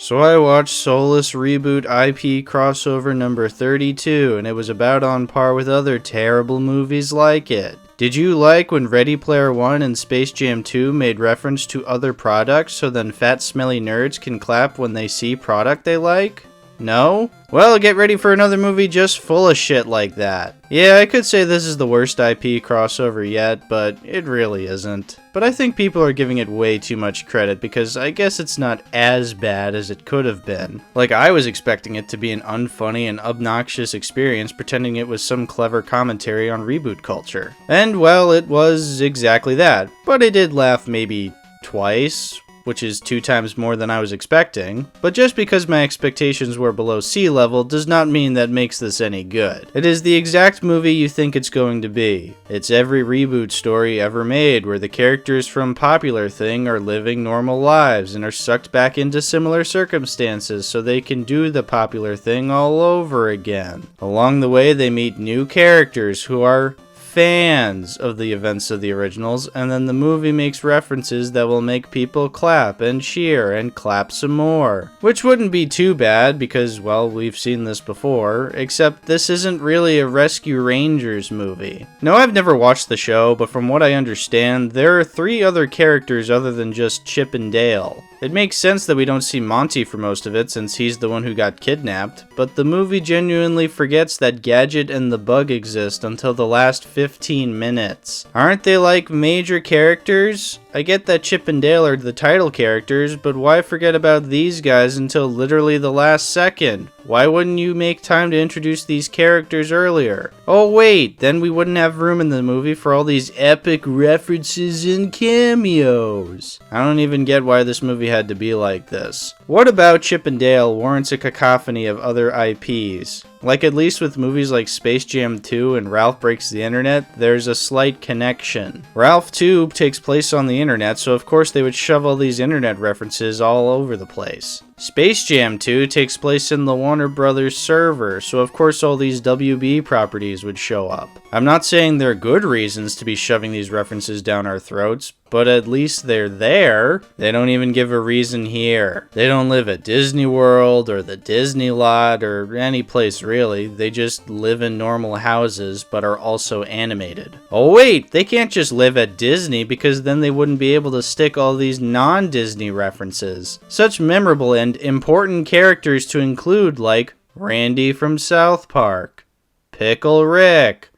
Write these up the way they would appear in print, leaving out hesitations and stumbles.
So I watched Soulless Reboot IP crossover number 32, and it was about on par with other terrible movies like it. Did you like when Ready Player One and Space Jam 2 made reference to other products so then fat smelly nerds can clap when they see product they like? No? Well, get ready for another movie just full of shit like that. Yeah, I could say this is the worst IP crossover yet, but it really isn't. But I think people are giving it way too much credit because I guess it's not as bad as it could have been. Like, I was expecting it to be an unfunny and obnoxious experience pretending it was some clever commentary on reboot culture. And, well, it was exactly that. But I did laugh maybe twice, which is 2 times more than I was expecting. But just because my expectations were below sea level does not mean that makes this any good. It is the exact movie you think it's going to be. It's every reboot story ever made where the characters from Popular Thing are living normal lives and are sucked back into similar circumstances so they can do the Popular Thing all over again. Along the way they meet new characters who are fans of the events of the originals, and then the movie makes references that will make people clap and cheer and clap some more. Which wouldn't be too bad because, well, we've seen this before, except this isn't really a Rescue Rangers movie. Now, I've never watched the show, but from what I understand, there are 3 other characters other than just Chip and Dale. It makes sense that we don't see Monty for most of it since he's the one who got kidnapped, but the movie genuinely forgets that Gadget and the Bug exist until the last 15 minutes. Aren't they like major characters? I get that Chip and Dale are the title characters, but why forget about these guys until literally the last second? Why wouldn't you make time to introduce these characters earlier? Oh wait, then we wouldn't have room in the movie for all these epic references and cameos. I don't even get why this movie had to be like this. What about Chip and Dale warrants a cacophony of other IPs? Like, at least with movies like Space Jam 2 and Ralph Breaks the Internet, there's a slight connection. Ralph 2 takes place on the internet, so of course they would shove all these internet references all over the place. Space Jam 2 takes place in the Warner Brothers server, so of course all these WB properties would show up. I'm not saying they're good reasons to be shoving these references down our throats, but at least they're there. They don't even give a reason here. They don't live at Disney World or the Disney lot or any place really. They just live in normal houses but are also animated. Oh wait, they can't just live at Disney because then they wouldn't be able to stick all these non-Disney references. Such memorable and important characters to include like Randy from South Park, Pickle Rick,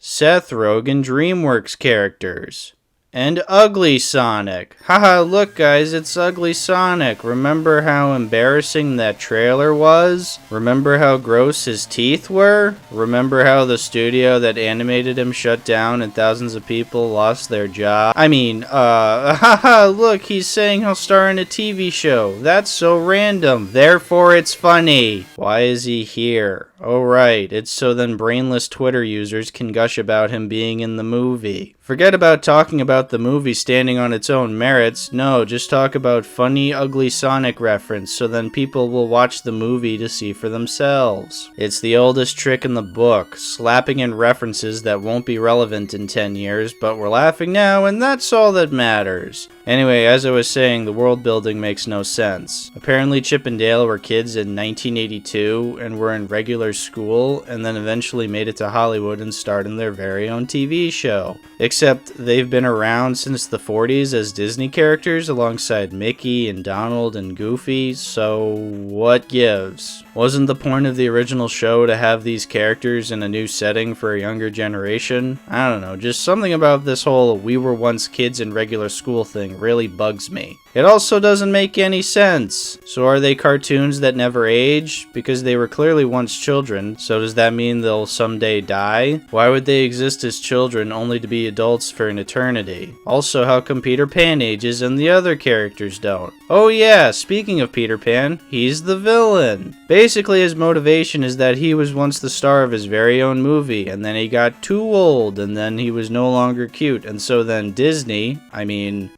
Seth Rogen DreamWorks characters, and Ugly Sonic. Haha, look guys, it's Ugly Sonic. Remember how embarrassing that trailer was? Remember how gross his teeth were? Remember how the studio that animated him shut down and thousands of people lost their job? Haha, look, he's saying he'll star in a TV show. That's so random. Therefore it's funny. Why is he here? Oh right, it's so then brainless Twitter users can gush about him being in the movie. Forget about talking about the movie standing on its own merits. No, just talk about funny Ugly Sonic reference so then people will watch the movie to see for themselves. It's the oldest trick in the book, slapping in references that won't be relevant in 10 years, but we're laughing now and that's all that matters. Anyway, as I was saying, the world building makes no sense. Apparently Chip and Dale were kids in 1982 and were in regular school and then eventually made it to Hollywood and starred in their very own TV show. Except they've been around since the 40s as Disney characters alongside Mickey and Donald and Goofy, so what gives? Wasn't the point of the original show to have these characters in a new setting for a younger generation? I don't know, just something about this whole we were once kids in regular school thing really bugs me. It also doesn't make any sense. So are they cartoons that never age? Because they were clearly once children, so does that mean they'll someday die? Why would they exist as children only to be adults for an eternity? Also, how come Peter Pan ages and the other characters don't? Oh yeah, speaking of Peter Pan, he's the villain. Basically, his motivation is that he was once the star of his very own movie, and then he got too old, and then he was no longer cute, and so then Disney,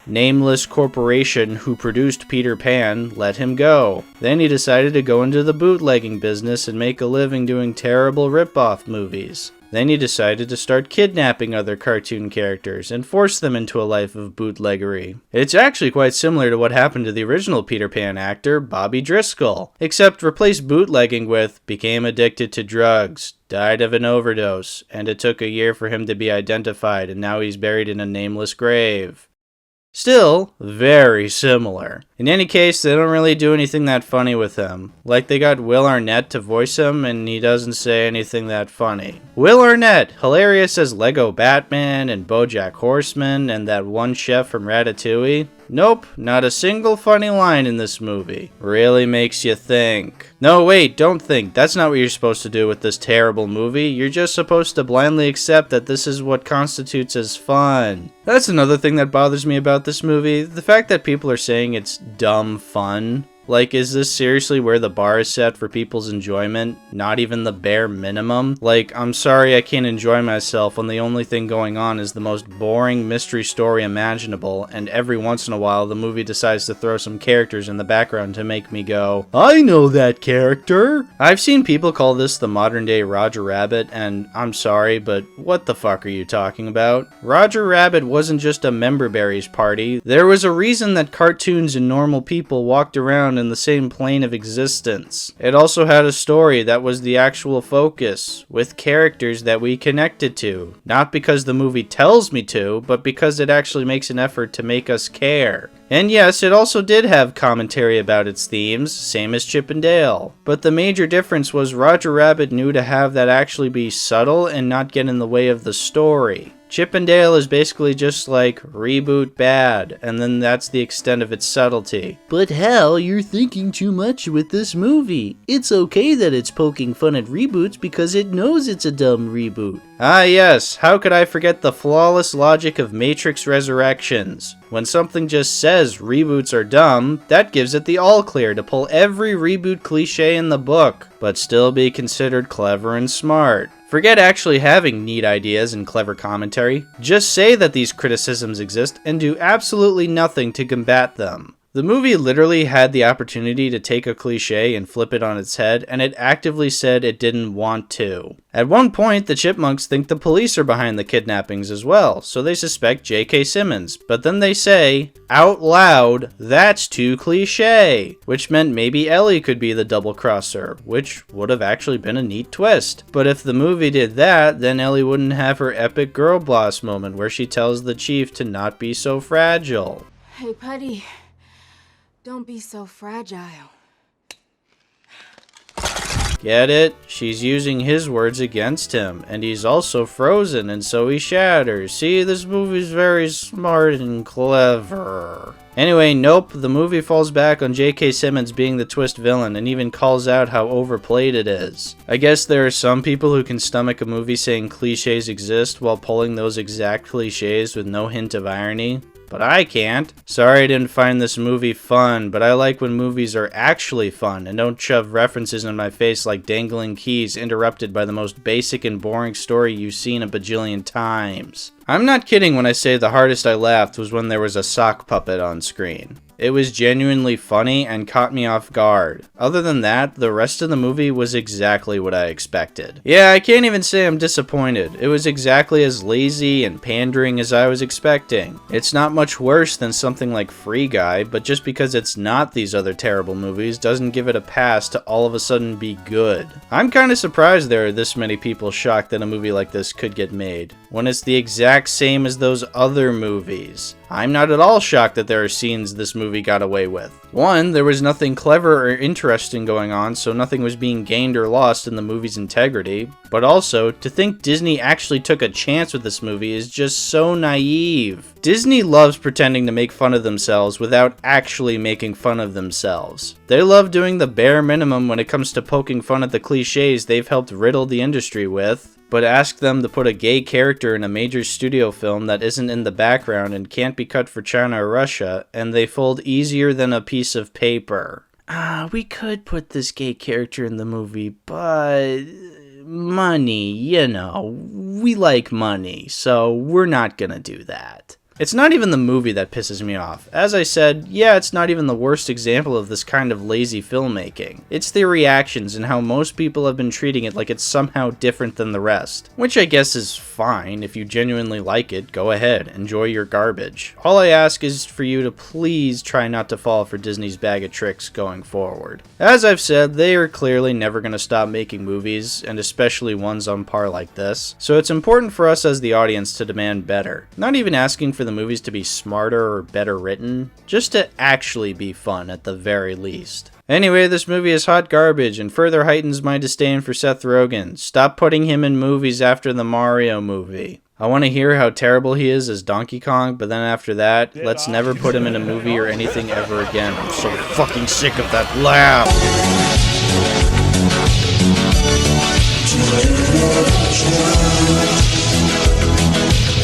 nameless corporation who produced Peter Pan, let him go. Then he decided to go into the bootlegging business and make a living doing terrible rip-off movies. Then he decided to start kidnapping other cartoon characters and force them into a life of bootleggery. It's actually quite similar to what happened to the original Peter Pan actor, Bobby Driscoll, except replace bootlegging with became addicted to drugs, died of an overdose, and it took a year for him to be identified, and now he's buried in a nameless grave. Still, very similar. In any case, they don't really do anything that funny with him. Like, they got Will Arnett to voice him, and he doesn't say anything that funny. Will Arnett, hilarious as Lego Batman and BoJack Horseman and that one chef from Ratatouille. Nope, not a single funny line in this movie. Really makes you think. No, wait, don't think. That's not what you're supposed to do with this terrible movie. You're just supposed to blindly accept that this is what constitutes as fun. That's another thing that bothers me about this movie. The fact that people are saying it's dumb fun. Like, is this seriously where the bar is set for people's enjoyment? Not even the bare minimum? Like, I'm sorry I can't enjoy myself when the only thing going on is the most boring mystery story imaginable, and every once in a while the movie decides to throw some characters in the background to make me go, I know that character! I've seen people call this the modern day Roger Rabbit, and I'm sorry, but what the fuck are you talking about? Roger Rabbit wasn't just a member berries party. There was a reason that cartoons and normal people walked around in the same plane of existence. It also had a story that was the actual focus, with characters that we connected to. Not because the movie tells me to, but because it actually makes an effort to make us care. And yes, it also did have commentary about its themes, same as Chip and Dale. But the major difference was Roger Rabbit knew to have that actually be subtle and not get in the way of the story. Chip and Dale is basically just like, reboot bad, and then that's the extent of its subtlety. But Hal, you're thinking too much with this movie. It's okay that it's poking fun at reboots because it knows it's a dumb reboot. Ah yes, how could I forget the flawless logic of Matrix Resurrections? When something just says reboots are dumb, that gives it the all clear to pull every reboot cliche in the book, but still be considered clever and smart. Forget actually having neat ideas and clever commentary. Just say that these criticisms exist and do absolutely nothing to combat them. The movie literally had the opportunity to take a cliche and flip it on its head, and it actively said it didn't want to. At one point, the chipmunks think the police are behind the kidnappings as well, so they suspect J.K. Simmons, but then they say, out loud, that's too cliche, which meant maybe Ellie could be the double-crosser, which would have actually been a neat twist. But if the movie did that, then Ellie wouldn't have her epic girl boss moment where she tells the chief to not be so fragile. Hey, Putty. Don't be so fragile. Get it? She's using his words against him, and he's also frozen, and so he shatters. See, this movie's very smart and clever. Anyway, nope, the movie falls back on J.K. Simmons being the twist villain and even calls out how overplayed it is. I guess there are some people who can stomach a movie saying cliches exist while pulling those exact cliches with no hint of irony. But I can't. Sorry I didn't find this movie fun, but I like when movies are actually fun and don't shove references in my face like dangling keys interrupted by the most basic and boring story you've seen a bajillion times. I'm not kidding when I say the hardest I laughed was when there was a sock puppet on screen. It was genuinely funny and caught me off guard. Other than that, the rest of the movie was exactly what I expected. Yeah, I can't even say I'm disappointed. It was exactly as lazy and pandering as I was expecting. It's not much worse than something like Free Guy, but just because it's not these other terrible movies doesn't give it a pass to all of a sudden be good. I'm kinda surprised there are this many people shocked that a movie like this could get made, when it's the exact same as those other movies. I'm not at all shocked that there are scenes this movie got away with. One, there was nothing clever or interesting going on, so nothing was being gained or lost in the movie's integrity. But also, to think Disney actually took a chance with this movie is just so naive. Disney loves pretending to make fun of themselves without actually making fun of themselves. They love doing the bare minimum when it comes to poking fun at the cliches they've helped riddle the industry with. But ask them to put a gay character in a major studio film that isn't in the background and can't be cut for China or Russia, and they fold easier than a piece of paper. We could put this gay character in the movie, but money, you know, we like money, so we're not gonna do that. It's not even the movie that pisses me off. As I said, yeah, it's not even the worst example of this kind of lazy filmmaking. It's the reactions and how most people have been treating it like it's somehow different than the rest. Which I guess is fine. If you genuinely like it, go ahead, enjoy your garbage. All I ask is for you to please try not to fall for Disney's bag of tricks going forward. As I've said, they are clearly never going to stop making movies, and especially ones on par like this, so it's important for us as the audience to demand better. Not even asking for the movies to be smarter or better written, just to actually be fun at the very least. Anyway, this movie is hot garbage and further heightens my disdain for Seth Rogen. Stop putting him in movies after the Mario movie. I want to hear how terrible he is as Donkey Kong, but then after that, let's never put him in a movie or anything ever again. I'm so fucking sick of that laugh.